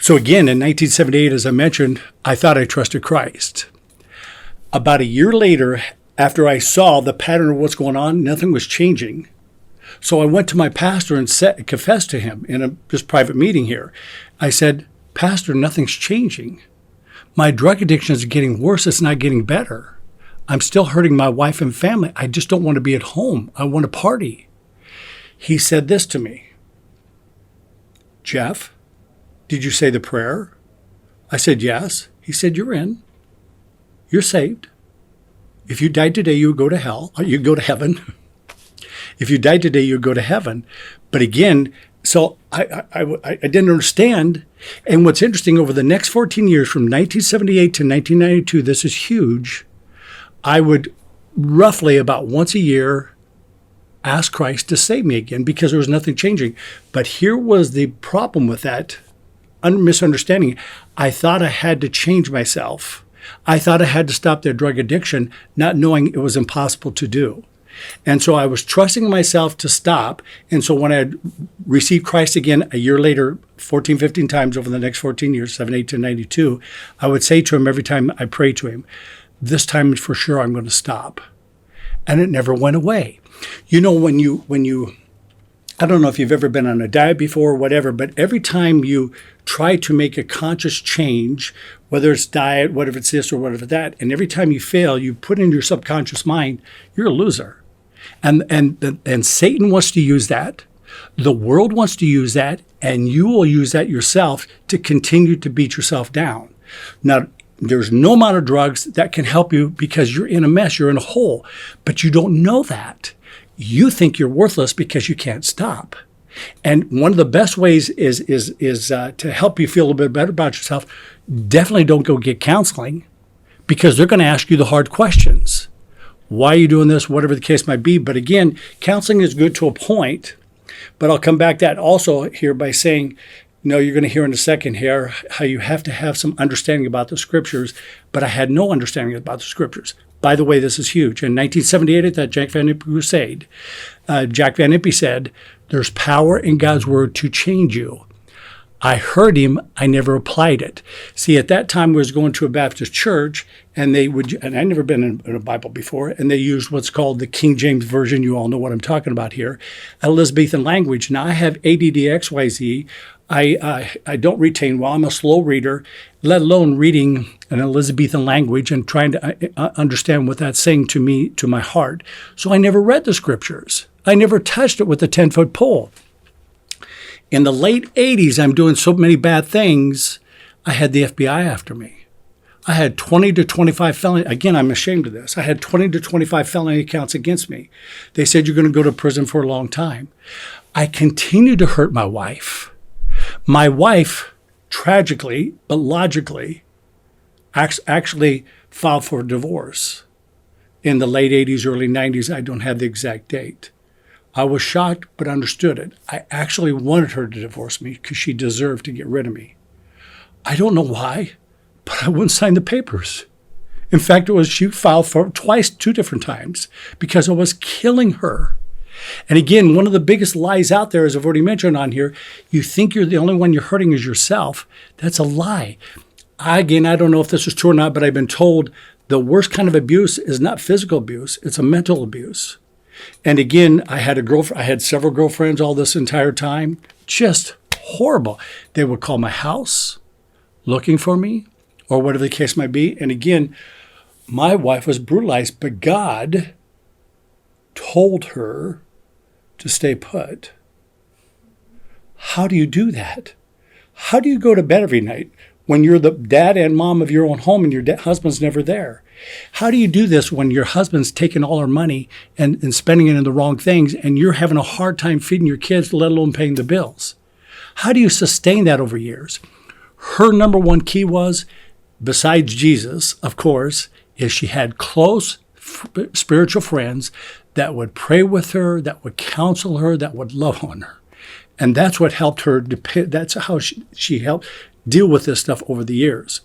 So again, in 1978, as I mentioned, I thought I trusted Christ. About a year later, after I saw the pattern of what's going on, nothing was changing. So I went to my pastor and confessed to him in a just private meeting here. I said, Pastor, nothing's changing. My drug addiction is getting worse. It's not getting better. I'm still hurting my wife and family. I just don't want to be at home. I want to party. He said this to me. Jeff, did you say the prayer? I said, yes. He said, you're in. You're saved. If you died today, you would go to hell. Or you'd go to heaven. If you died today, you'd go to heaven. But again, so I didn't understand. And what's interesting, over the next 14 years, from 1978 to 1992, this is huge, I would roughly about once a year ask Christ to save me again because there was nothing changing. But here was the problem with that misunderstanding. I thought I had to change myself. I thought I had to stop their drug addiction, not knowing it was impossible to do. And so I was trusting myself to stop. And so when I had received Christ again a year later, 14, 15 times over the next 14 years, 78 to 92, I would say to him every time I prayed to him, this time for sure I'm going to stop. And it never went away. You know, when you, I don't know if you've ever been on a diet before or whatever, but every time you try to make a conscious change, whether it's diet, whatever it's this or whatever that, and every time you fail, you put in your subconscious mind, you're a loser. And Satan wants to use that. The world wants to use that, and you will use that yourself to continue to beat yourself down. Now, there's no amount of drugs that can help you because you're in a mess, you're in a hole, but you don't know that. You think you're worthless because you can't stop. And one of the best ways is to help you feel a little bit better about yourself. Definitely don't go get counseling because they're going to ask you the hard questions. Why are you doing this? Whatever the case might be. But again, counseling is good to a point. But I'll come back to that also here by saying, you're going to hear in a second here how you have to have some understanding about the scriptures. But I had no understanding about the scriptures. By the way, this is huge. In 1978 at that Jack Van Impe crusade, Jack Van Impe said, there's power in God's word to change you. I heard him. I never applied it. See, at that time, I was going to a Baptist church, and and I'd never been in a Bible before, and they used what's called the King James Version. You all know what I'm talking about here. Elizabethan language. Now, I have ADD XYZ. I don't retain well. I'm a slow reader, let alone reading an Elizabethan language and trying to understand what that's saying to me, to my heart. So I never read the scriptures. I never touched it with a 10-foot pole. In the late 80s, I'm doing so many bad things, I had the FBI after me. I had 20 to 25 felony. Again, I'm ashamed of this. I had 20 to 25 felony counts against me. They said, you're going to go to prison for a long time. I continued to hurt my wife. My wife, tragically, but logically, actually filed for divorce in the late 80s, early 90s. I don't have the exact date. I was shocked, but understood it. I actually wanted her to divorce me because she deserved to get rid of me. I don't know why, but I wouldn't sign the papers. In fact, she filed for twice, 2 different times, because I was killing her. And again, one of the biggest lies out there, as I've already mentioned on here, you think you're the only one you're hurting is yourself. That's a lie. I don't know if this is true or not, but I've been told the worst kind of abuse is not physical abuse, it's a mental abuse. And again, I had several girlfriends all this entire time. Just horrible. They would call my house looking for me or whatever the case might be. And again, my wife was brutalized, but God told her to stay put. How do you do that? How do you go to bed every night when you're the dad and mom of your own home and your husband's never there? How do you do this when your husband's taking all her money and spending it in the wrong things and you're having a hard time feeding your kids, let alone paying the bills? How do you sustain that over years? Her number one key was, besides Jesus, of course, is she had close spiritual friends that would pray with her, that would counsel her, that would love on her. And that's what helped her. That's how she helped deal with this stuff over the years.